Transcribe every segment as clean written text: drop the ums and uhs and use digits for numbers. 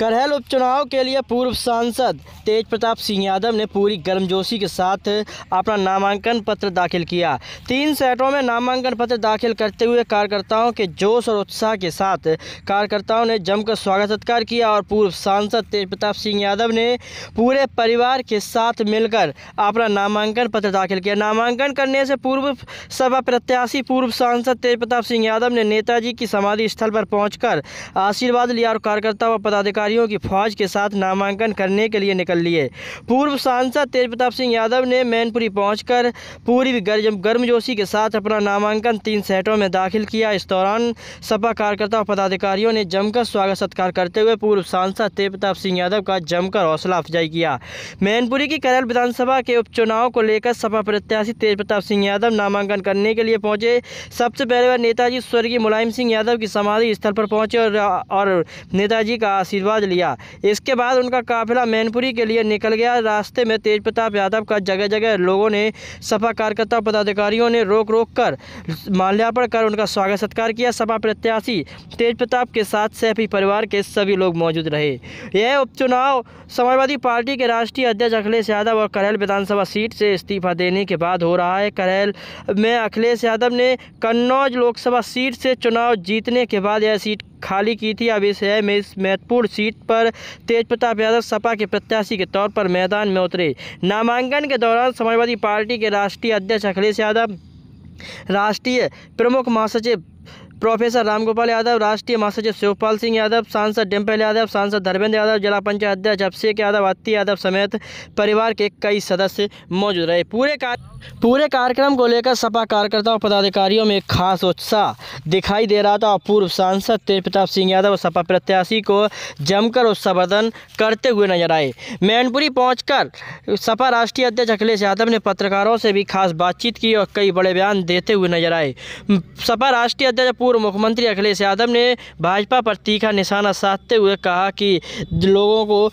करहल उपचुनाव के लिए पूर्व सांसद तेज प्रताप सिंह यादव ने पूरी गर्मजोशी के साथ अपना नामांकन पत्र दाखिल किया। 3 सेटों में नामांकन पत्र दाखिल करते हुए कार्यकर्ताओं के जोश और उत्साह के साथ कार्यकर्ताओं ने जमकर स्वागत सत्कार किया और पूर्व सांसद तेज प्रताप सिंह यादव ने पूरे परिवार के साथ मिलकर अपना नामांकन पत्र दाखिल किया। नामांकन करने से पूर्व सपा प्रत्याशी पूर्व सांसद तेज प्रताप सिंह यादव ने नेताजी की समाधि स्थल पर पहुंचकर आशीर्वाद लिया और कार्यकर्ताओं व पदाधिकारियों की फौज के साथ नामांकन करने के लिए निकल लिए। पूर्व सांसद तेज प्रताप सिंह यादव ने मैनपुरी पहुंचकर पूरी गर्मजोशी के साथ अपना नामांकन 3 सेटों में दाखिल किया। इस दौरान सपा कार्यकर्ताओं पदाधिकारियों ने जमकर स्वागत सत्कार करते हुए पूर्व सांसद तेज प्रताप सिंह यादव का जमकर हौसला अफजाई किया। मैनपुरी की करहल विधानसभा के उपचुनाव को लेकर सपा प्रत्याशी तेज प्रताप सिंह यादव नामांकन करने के लिए पहुंचे। सबसे पहले वह नेताजी स्वर्गीय मुलायम सिंह यादव की समाधि स्थल पर पहुंचे और नेताजी का आशीर्वाद लिया। इसके बाद उनका काफिला मैनपुरी के लिए निकल गया। रास्ते में तेज प्रताप यादव का जगह जगह लोगों ने सपा कार्यकर्ता पदाधिकारियों ने रोक कर माल्यार्पण कर उनका स्वागत सत्कार किया। सपा प्रत्याशी तेज प्रताप के साथ सैफी परिवार के सभी लोग मौजूद रहे। यह उपचुनाव समाजवादी पार्टी के राष्ट्रीय अध्यक्ष अखिलेश यादव और करहल विधानसभा सीट से इस्तीफा देने के बाद हो रहा है। करहल में अखिलेश यादव ने कन्नौज लोकसभा सीट से चुनाव जीतने के बाद यह सीट खाली की थी। अब इस महत्वपूर्ण सीट पर तेज प्रताप यादव सपा के प्रत्याशी के तौर पर मैदान में उतरे। नामांकन के दौरान समाजवादी पार्टी के राष्ट्रीय अध्यक्ष अखिलेश यादव, राष्ट्रीय प्रमुख महासचिव प्रोफेसर रामगोपाल यादव, राष्ट्रीय महासचिव शिवपाल सिंह यादव, सांसद डिम्पल यादव, सांसद धर्मेंद्र यादव, जिला पंचायत अध्यक्ष अभिषेक यादव, अत्ती यादव समेत परिवार के कई सदस्य मौजूद रहे। पूरे कार्यक्रम को लेकर सपा कार्यकर्ताओं पदाधिकारियों में खास उत्साह दिखाई दे रहा था और पूर्व सांसद तेज प्रताप सिंह यादव सपा प्रत्याशी को जमकर उत्साहवर्धन करते हुए नजर आए। मैनपुरी पहुंचकर सपा राष्ट्रीय अध्यक्ष अखिलेश यादव ने पत्रकारों से भी खास बातचीत की और कई बड़े बयान देते हुए नजर आए। सपा राष्ट्रीय अध्यक्ष पूर्व मुख्यमंत्री अखिलेश यादव ने भाजपा पर तीखा निशाना साधते हुए कहा कि लोगों को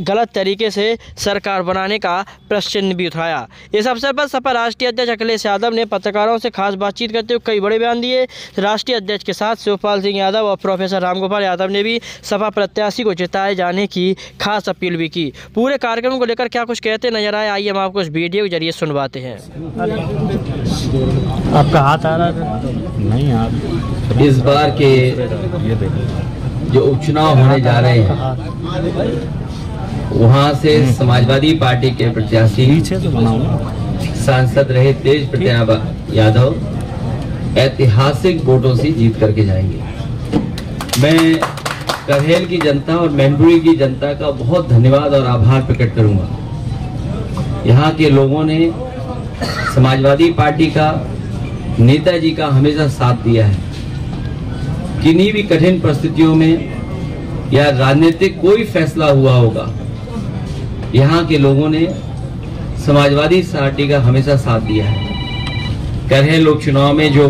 गलत तरीके से सरकार बनाने का प्रश्न भी उठाया। इस अवसर पर सपा राष्ट्रीय अध्यक्ष अखिलेश यादव ने पत्रकारों से खास बातचीत करते हुए कई बड़े बयान दिए। राष्ट्रीय अध्यक्ष के साथ शिवपाल सिंह यादव और प्रोफेसर रामगोपाल यादव ने भी सपा प्रत्याशी को जिताए जाने की खास अपील भी की। पूरे कार्यक्रम को लेकर क्या कुछ कहते नजर आए, आइए हम आपको इस वीडियो के जरिए सुनवाते हैं। आपका हाथ आ रहा था? नहीं आप इस बार के जो उपचुनाव होने जा रहे हैं वहां से समाजवादी पार्टी के प्रत्याशी सांसद रहे तेज प्रताप यादव ऐतिहासिक वोटों से जीत करके जाएंगे। मैं करहल की जनता और मैनपुरी की जनता का बहुत धन्यवाद और आभार प्रकट करूंगा। यहाँ के लोगों ने समाजवादी पार्टी का, नेताजी का हमेशा साथ दिया है। किन्हीं भी कठिन परिस्थितियों में या राजनीतिक कोई फैसला हुआ होगा, यहाँ के लोगों ने समाजवादी पार्टी का हमेशा साथ दिया है। करहल उपचुनाव में जो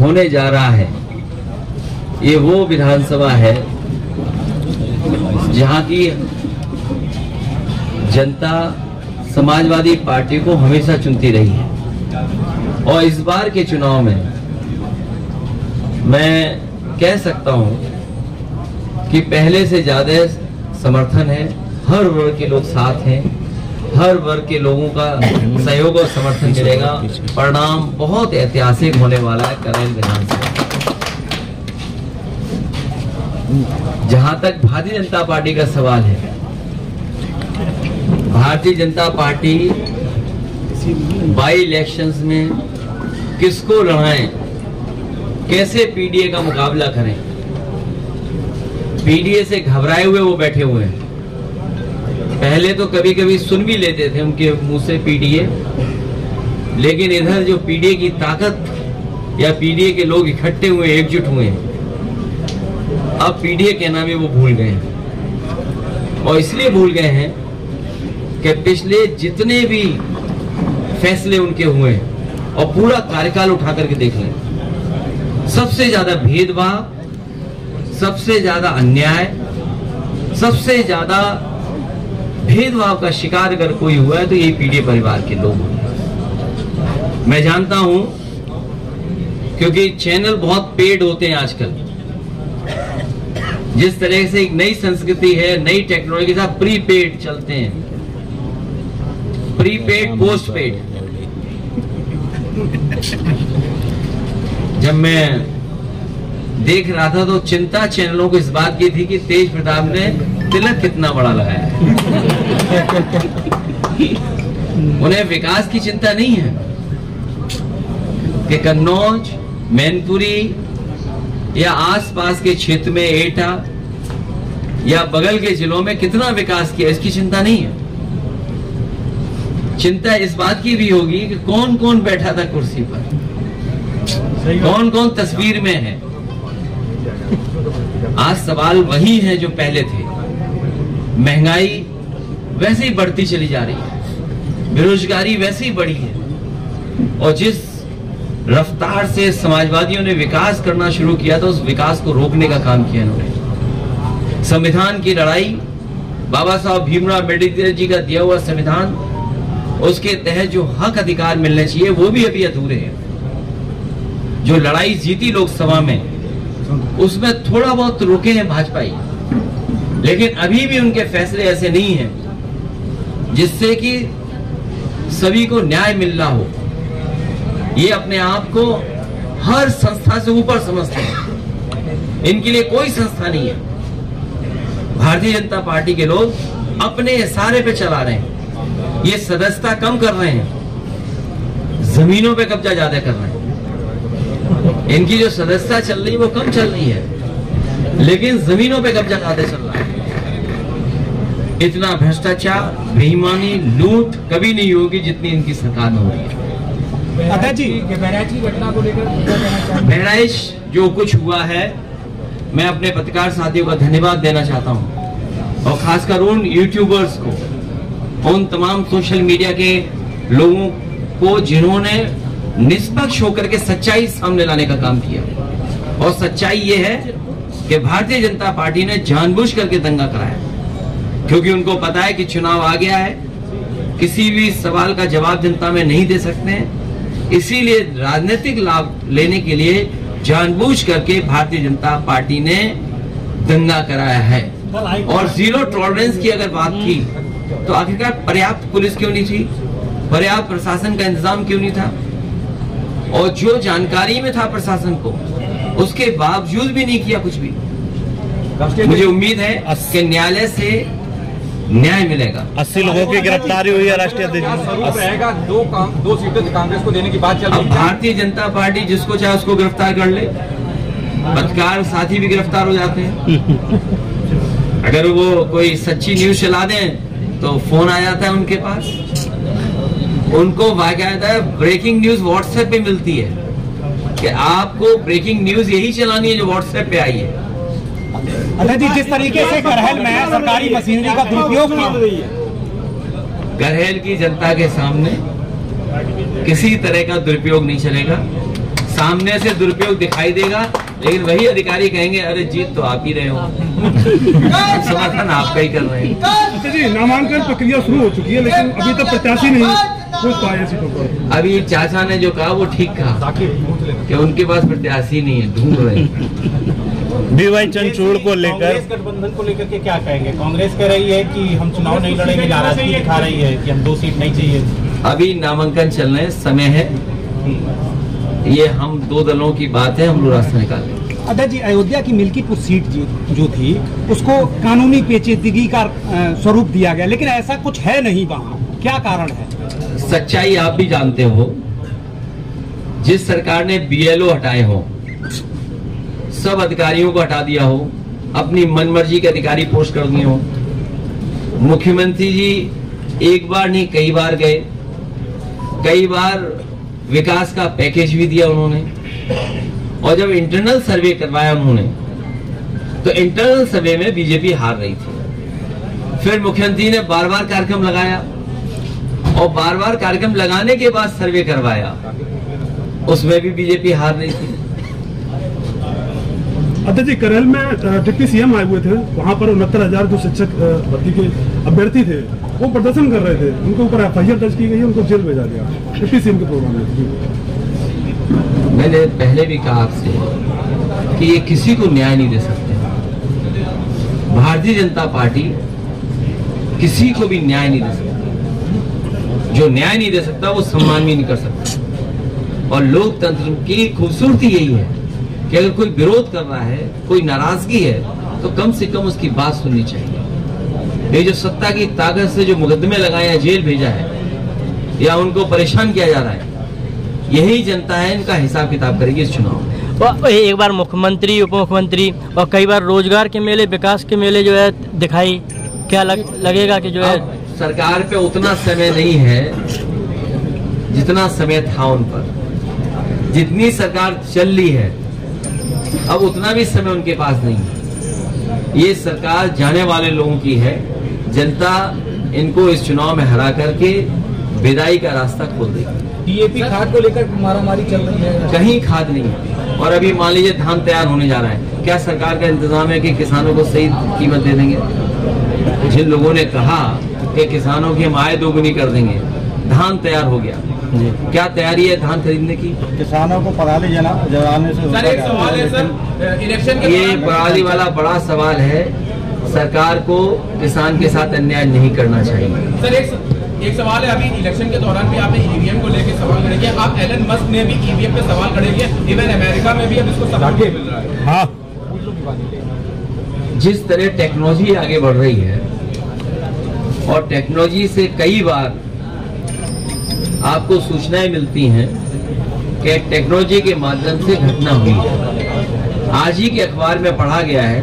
होने जा रहा है ये वो विधानसभा है जहाँ की जनता समाजवादी पार्टी को हमेशा चुनती रही है और इस बार के चुनाव में मैं कह सकता हूं कि पहले से ज्यादा समर्थन है। हर वर्ग के लोग साथ हैं, हर वर्ग के लोगों का सहयोग और समर्थन मिलेगा। परिणाम बहुत ऐतिहासिक होने वाला है करहल विधानसभा। जहां तक भारतीय जनता पार्टी का सवाल है, Bharatiya Janata party by elections में किसको लड़ाएं, कैसे पीडीए का मुकाबला करें। पीडीए से घबराए हुए वो बैठे हुए हैं। पहले तो कभी कभी सुन भी लेते थे उनके मुंह से पीडीए, लेकिन इधर जो पीडीए की ताकत या पीडीए के लोग इकट्ठे हुए, एकजुट हुए, अब पीडीए के नाम वो भूल गए हैं। और इसलिए भूल गए हैं कि पिछले जितने भी फैसले उनके हुए और पूरा कार्यकाल उठा करके देख लें, सबसे ज्यादा भेदभाव, सबसे ज्यादा अन्याय, सबसे ज्यादा भेदभाव का शिकार अगर कोई हुआ है तो ये पीडीए परिवार के लोग हैं। मैं जानता हूं क्योंकि चैनल बहुत पेड होते हैं आजकल, जिस तरह से एक नई संस्कृति है, नई टेक्नोलॉजी के साथ प्रीपेड चलते हैं, प्रीपेड पोस्टपेड। जब मैं देख रहा था तो चिंता चैनलों को इस बात की थी कि तेज प्रताप ने तिलक कितना बड़ा लगाया है। उन्हें विकास की चिंता नहीं है कि कन्नौज, मैनपुरी या आसपास के क्षेत्र में एटा या बगल के जिलों में कितना विकास किया, इसकी चिंता नहीं है। चिंता इस बात की भी होगी कि कौन कौन बैठा था कुर्सी पर, कौन कौन तस्वीर में है। आज सवाल वही है जो पहले थे। महंगाई वैसे ही बढ़ती चली जा रही है, बेरोजगारी वैसे ही बढ़ी है, और जिस रफ्तार से समाजवादियों ने विकास करना शुरू किया था, उस विकास को रोकने का काम किया इन्होंने। संविधान की लड़ाई, बाबा साहब भीमराव अम्बेडकर जी का दिया हुआ संविधान, उसके तहत जो हक अधिकार मिलने चाहिए वो भी अभी अधूरे हैं। जो लड़ाई जीती लोकसभा में, उसमें थोड़ा बहुत रुके हैं भाजपाई, लेकिन अभी भी उनके फैसले ऐसे नहीं हैं जिससे कि सभी को न्याय मिल रहा हो। ये अपने आप को हर संस्था से ऊपर समझते हैं, इनके लिए कोई संस्था नहीं है। भारतीय जनता पार्टी के लोग अपने इशारे पे चला रहे हैं, ये सदस्यता कम कर रहे हैं, जमीनों पे कब्जा ज्यादा कर रहे हैं। इनकी जो सदस्यता चल रही है वो कम चल रही है, लेकिन जमीनों पे कब्जा ज्यादा चल रहा है। इतना भ्रष्टाचार, बेईमानी, लूट कभी नहीं होगी जितनी इनकी सरकार में हो रही है। अध्यक्ष जी, बहराइच की घटना को लेकर बहराइच जो कुछ हुआ है, मैं अपने पत्रकार साथियों का धन्यवाद देना चाहता हूं, और खासकर उन यूट्यूबर्स को, उन तमाम सोशल मीडिया के लोगों को जिन्होंने निष्पक्ष होकर के सच्चाई सामने लाने का काम किया। और सच्चाई ये है कि भारतीय जनता पार्टी ने जानबूझ करके दंगा कराया, क्योंकि उनको पता है कि चुनाव आ गया है, किसी भी सवाल का जवाब जनता में नहीं दे सकते हैं, इसीलिए राजनीतिक लाभ लेने के लिए जानबूझ करके भारतीय जनता पार्टी ने दंगा कराया है। और जीरो टॉलरेंस की अगर बात की तो आखिरकार पर्याप्त पुलिस क्यों नहीं थी, पर्याप्त प्रशासन का इंतजाम क्यों नहीं था, और जो जानकारी में था प्रशासन को, उसके बावजूद भी नहीं किया कुछ भी। मुझे उम्मीद है कि न्यायालय से न्याय मिलेगा। 80 लोगों की गिरफ्तारी हुई है राष्ट्रीय अध्यक्ष। रहेगा, दो सीटें कांग्रेस को देने की बात चल रही है। भारतीय जनता पार्टी जिसको चाहे उसको गिरफ्तार कर ले, पत्रकार साथी भी गिरफ्तार हो जाते हैं। अगर वो कोई सच्ची न्यूज चला दें तो फोन आ जाता है उनके पास, उनको बाकायदा ब्रेकिंग न्यूज व्हाट्सएप पे मिलती है कि आपको ब्रेकिंग न्यूज यही चलानी है जो व्हाट्सएप पे आई है। अध्यक्ष जी, जिस तरीके से करहल में सरकारी मशीनरी का दुरुपयोग किया, करहल की जनता के सामने किसी तरह का दुरुपयोग नहीं चलेगा। सामने से दुरुपयोग दिखाई देगा, लेकिन वही अधिकारी कहेंगे अरे जीत तो आप ही रहे हो, समर्थन आपका ही कर रहे हैं। जी, नामांकन प्रक्रिया शुरू हो चुकी है, लेकिन अभी तक प्रत्याशी नहीं कुछ पाए सीटों पर। अभी चाचा ने जो कहा वो ठीक कहा कि उनके पास प्रत्याशी नहीं है, ढूंढ रहे हैं। डीवाई चंद्रचूड़ को लेकर, गठबंधन को लेकर के क्या कहेंगे? कांग्रेस कह रही है कि हम चुनाव नहीं लड़ेंगे, नाराजगी दिखा रही है कि हम 2 सीट नहीं चाहिए। अभी नामांकन चलने समय है, ये हम 2 दलों की बात है, हम लोग रास्ता निकालेंगे। अध्यक्ष जी, अयोध्या की मिल्कीपुर सीट जो थी उसको कानूनी पेचीदगी का स्वरूप दिया गया, लेकिन ऐसा कुछ है नहीं वहाँ, क्या कारण है? सच्चाई आप भी जानते हो, जिस सरकार ने BLO हटाए हो, सब अधिकारियों को हटा दिया हो, अपनी मनमर्जी के अधिकारी पोस्ट कर दिए हो, मुख्यमंत्री जी एक बार नहीं कई बार गए, कई बार विकास का पैकेज भी दिया उन्होंने, और जब इंटरनल सर्वे करवाया उन्होंने तो इंटरनल सर्वे में बीजेपी हार रही थी। फिर मुख्यमंत्री ने बार बार कार्यक्रम लगाया, और बार बार कार्यक्रम लगाने के बाद सर्वे करवाया, उसमें भी बीजेपी हार रही थी। अध्यक्ष जी, करहल में डिप्टी CM आए हुए थे, वहाँ पर 69,000 जो शिक्षक भर्ती के अभ्यर्थी थे वो प्रदर्शन कर रहे थे, उनके ऊपर FIR दर्ज की गई है, उनको जेल भेजा गया डिप्टी CM के प्रोग्राम में। मैंने पहले भी कहा आपसे कि ये किसी को न्याय नहीं दे सकते, भारतीय जनता पार्टी किसी को भी न्याय नहीं दे सकती। जो न्याय नहीं दे सकता वो सम्मान भी नहीं कर सकता। और लोकतंत्र की खूबसूरती यही है कि अगर कोई विरोध कर रहा है, कोई नाराजगी है, तो कम से कम उसकी बात सुननी चाहिए। ये जो सत्ता की ताकत से जो मुकदमे लगाए या जेल भेजा है या उनको परेशान किया जा रहा है, यही जनता है, इनका हिसाब किताब करेगी इस चुनाव में। और एक बार मुख्यमंत्री, उप मुख्यमंत्री और कई बार रोजगार के मेले, विकास के मेले जो है दिखाई, क्या लगेगा कि जो है सरकार पे उतना समय नहीं है जितना समय था उन पर। जितनी सरकार चल रही है अब उतना भी समय उनके पास नहीं है। ये सरकार जाने वाले लोगों की है। जनता इनको इस चुनाव में हरा करके विदाई का रास्ता खोल देगी। डीएपी खाद को लेकर मारामारी चल रही है, कहीं खाद नहीं है। और अभी मान लीजिए धान तैयार होने जा रहा है, क्या सरकार का इंतजाम है कि किसानों को सही कीमत दे देंगे? जिन लोगों ने कहा कि किसानों की हम आय दोगुनी कर देंगे, धान तैयार हो गया, क्या तैयारी है धान खरीदने की? किसानों को पराली जलाने से सर, एक सवाल है सर, इलेक्शन के ये पराली वाला बड़ा सवाल है। सरकार को किसान के साथ अन्याय नहीं करना चाहिए। सर, एक सवाल है, अभी इलेक्शन के दौरान भी आपने ईवीएम को लेकर सवाल खड़े किया। आप एलन मस्क ने भी ईवीएम पे सवाल खड़े किए, इवन अमेरिका में भी अब इसको सपोर्ट मिल रहा है। हाँ, जिस तरह टेक्नोलॉजी आगे बढ़ रही है और टेक्नोलॉजी से कई बार आपको सूचनाएं मिलती हैं कि टेक्नोलॉजी के माध्यम से घटना हुई है। आज ही के अखबार में पढ़ा गया है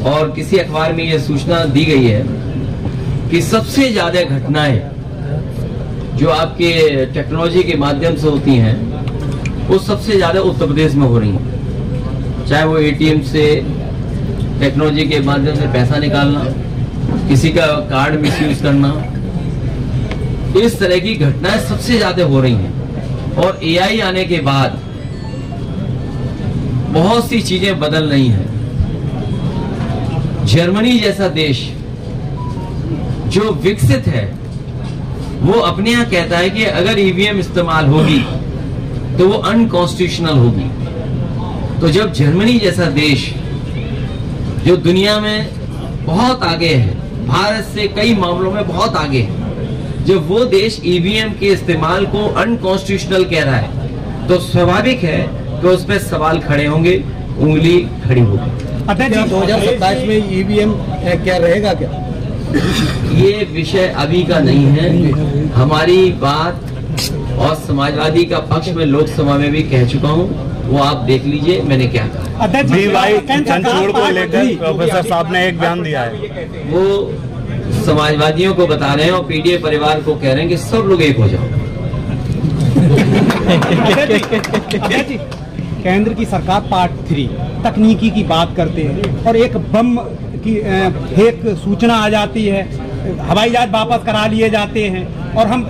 और किसी अखबार में यह सूचना दी गई है कि सबसे ज्यादा घटनाएं जो आपके टेक्नोलॉजी के माध्यम से होती हैं वो सबसे ज्यादा उत्तर प्रदेश में हो रही हैं। चाहे वो एटीएम से टेक्नोलॉजी के माध्यम से पैसा निकालना, किसी का कार्ड मिसयूज करना, इस तरह की घटनाएं सबसे ज्यादा हो रही हैं। और एआई आने के बाद बहुत सी चीजें बदल रही हैं। जर्मनी जैसा देश जो विकसित है वो अपने यहाँ कहता है कि अगर ईवीएम इस्तेमाल होगी तो वो अनकॉन्स्टिट्यूशनल होगी। तो जब जर्मनी जैसा देश जो दुनिया में बहुत आगे है, भारत से कई मामलों में बहुत आगे है, जब वो देश ईवीएम के इस्तेमाल को अनकॉन्स्टिट्यूशनल कह रहा है तो स्वाभाविक है कि उस पर सवाल खड़े होंगे, उंगली खड़ी होगी। अध्यक्ष जी, 2027 में ईवीएम क्या रहेगा क्या? ये विषय अभी का नहीं है। हमारी बात और समाजवादी का पक्ष में लोकसभा में भी कह चुका हूँ, वो आप देख लीजिए मैंने क्या कहा। बीवाई चंचूड़ को लेकर प्रोफेसर साहब ने एक बयान दिया है। वो समाजवादियों को बता रहे हैं और पीडीए परिवार को कह रहे हैं कि सब लोग एक हो जाओ। केंद्र की सरकार पार्ट 3 तकनीकी की बात करते हैं और एक बम की फेक सूचना आ जाती है, हवाई जहाज वापस करा लिए जाते हैं और हम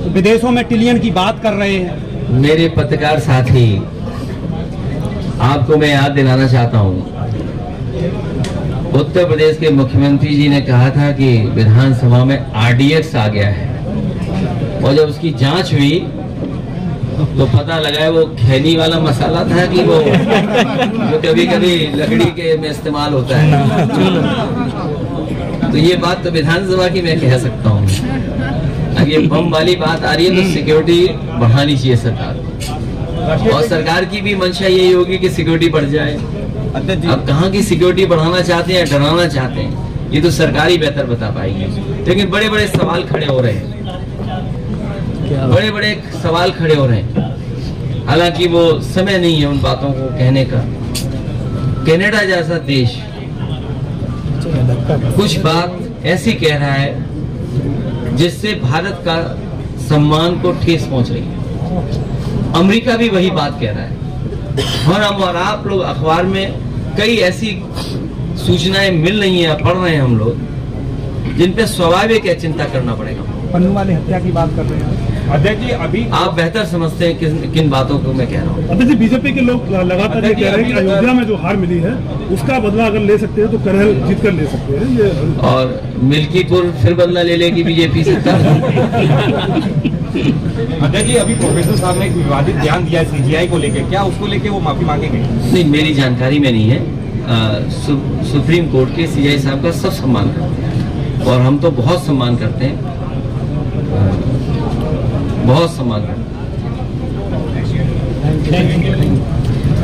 विदेशों में ट्रिलियन की बात कर रहे हैं। मेरे पत्रकार साथी, आपको मैं याद दिलाना चाहता हूँ, उत्तर प्रदेश के मुख्यमंत्री जी ने कहा था कि विधानसभा में आरडीएक्स आ गया है और जब उसकी जांच हुई तो पता लगा वो खैनी वाला मसाला था कि वो जो कभी कभी लकड़ी के में इस्तेमाल होता है। तो ये बात तो विधानसभा की मैं कह सकता हूँ। अब ये बम वाली बात आ रही है तो सिक्योरिटी बढ़ानी चाहिए सरकार, और सरकार की भी मंशा यही होगी कि सिक्योरिटी बढ़ जाए। अब कहाँ की सिक्योरिटी बढ़ाना चाहते हैं या डराना चाहते हैं, ये तो सरकार ही बेहतर बता पाएगी। लेकिन बड़े बड़े सवाल खड़े हो रहे हैं, बड़े बड़े सवाल खड़े हो रहे हैं। हालांकि वो समय नहीं है उन बातों को कहने का। कनाडा जैसा देश कुछ बात ऐसी कह रहा है जिससे भारत का सम्मान को ठेस पहुंच रही है। अमेरिका भी वही बात कह रहा है और हम और आप लोग अखबार में कई ऐसी सूचनाएं मिल रही हैं, पढ़ रहे हैं हम लोग, जिन पे स्वाभाविक है चिंता करना पड़ेगा। पन्नू वाले हत्या की बात कर रहे हैं अध्यक्ष जी। अभी आप बेहतर समझते हैं किन बातों को मैं कह रहा हूँ। अध्यक्ष जी, बीजेपी के लोग लगातार ये कह रहे हैं कि अयोध्या में जो हार मिली है उसका बदला अगर ले सकते हैं तो करहल जीत कर ले सकते हैं ये। और मिल्कीपुर फिर बदला ले लेगी बीजेपी सरकार। अध्यक्ष जी, अभी प्रोफेसर साहब ने एक विवादित बयान दिया है सीजीआई को लेकर, क्या उसको लेकर वो माफी मांगेंगे? नहीं, मेरी जानकारी में नहीं है। सुप्रीम कोर्ट के सीआई साहब का सब सम्मान करते हैं और हम तो बहुत सम्मान करते हैं, बहुत सम्मान करते हैं।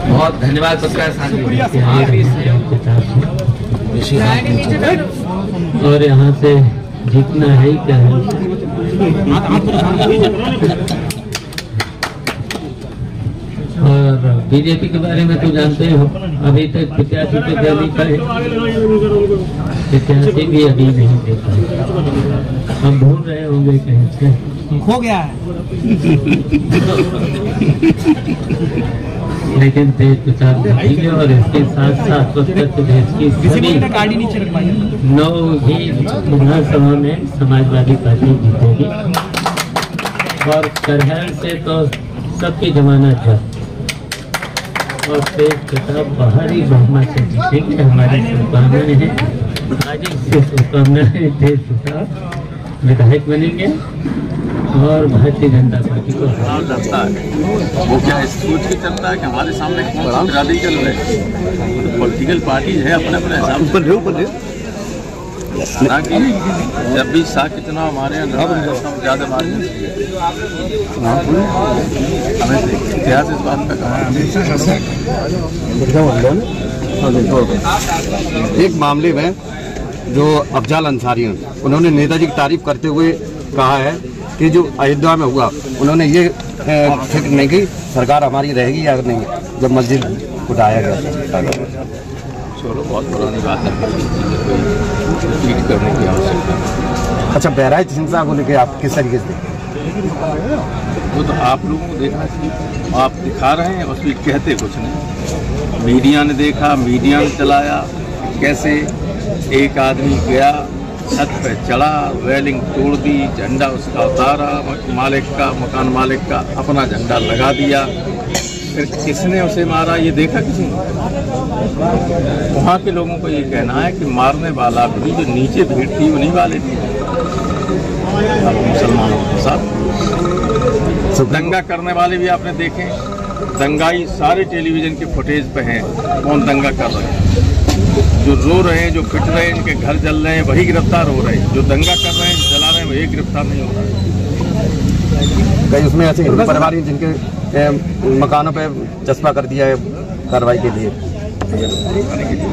बहुत धन्यवाद पत्रकार साथी और यहाँ से जीतना है ही क्या है। और बीजेपी के बारे में तो जानते हो, अभी तक प्रत्याशी पे रैली करे, प्रत्याशी भी अभी नहीं देखा है। हम भूल रहे होंगे कहीं से, हो गया है। लेकिन तेज प्रचार करेंगे और इसके साथ साथ उत्तर प्रदेश की सभी 9 भी विधानसभा में समाजवादी पार्टी जीतेगी और करहल से तो सबकी जमानत है और तेज प्रताप बाहरी बहुमत से जीतेंगे। हमारी शुभकामनाएं हैं, आज से शुभकामनाएं, तेज प्रताप विधायक बनेंगे और भारतीय जनता पार्टी को चलता है। वो क्या इस सोच के चलता है कि हमारे सामने कौन सी राडिकल है, पॉलिटिकल पार्टी है अपने अपने हिसाब से, ताकि जब भी साख के चुनाव हमारे यहाँ ज़्यादा मार्जिन हमें इतिहास इस बात का कहा। एक मामले में जो अफजाल अंसारी हैं, उन्होंने नेताजी की तारीफ करते हुए कहा है कि जो अयोध्या में हुआ, उन्होंने ये फिक्र नहीं की सरकार हमारी रहेगी या नहीं, जब मस्जिद उठाया गया। चलो बहुत पुरानी बात है, ट्वीट करने की आवश्यकता। अच्छा, बहराइच हिंसा को लेकर आप किस तरीके से देखते हैं? वो तो आप लोगों को देखना चाहिए, आप दिखा रहे हैं, उसमें कहते कुछ नहीं। मीडिया ने देखा, मीडिया ने चलाया, कैसे एक आदमी गया, छत पे चढ़ा, रेलिंग तोड़ दी, झंडा उसका उतारा, मालिक का, मकान मालिक का अपना झंडा लगा दिया, फिर किसने उसे मारा ये देखा किसी ने? वहाँ के लोगों को ये कहना है कि मारने वाला भी जो नीचे भीड़ थी उन्हीं वाले थी, अब मुसलमानों के साथ दंगा करने वाले भी आपने देखे, दंगाई सारे टेलीविजन के फुटेज पे हैं, कौन दंगा कर रहे हैं, जो रो रहे हैं, जो पिट रहे हैं, इनके घर जल रहे हैं, वही गिरफ्तार हो रहे हैं, जो दंगा कर रहे हैं, जला रहे हैं, वही गिरफ्तार नहीं हो रहा है। कई उसमें ऐसे परिवार हैं जिनके मकानों पे चस्पा कर दिया है कार्रवाई के लिए,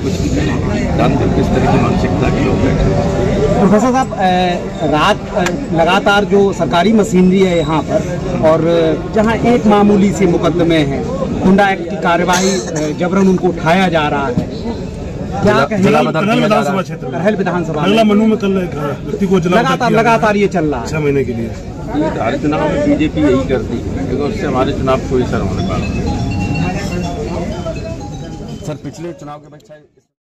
कुछ जानते किस तरह की मानसिकता के लोग बैठे। प्रोफेसर साहब, रात लगातार जो सरकारी मशीनरी है यहाँ पर, और जहाँ एक मामूली से मुकदमे हैं, हुंडा एक्ट की कार्यवाही जबरन उनको उठाया जा रहा है, क्या कहेंगे? विधानसभा क्षेत्र करहल विधानसभा अगला मनु में कल व्यक्ति को लगातार ये चल रहा है 6 महीने के लिए। हर चुनाव में बीजेपी यही करती है, लेकिन उससे हमारे चुनाव कोई असर होने वाला। सर, पिछले चुनाव के बाद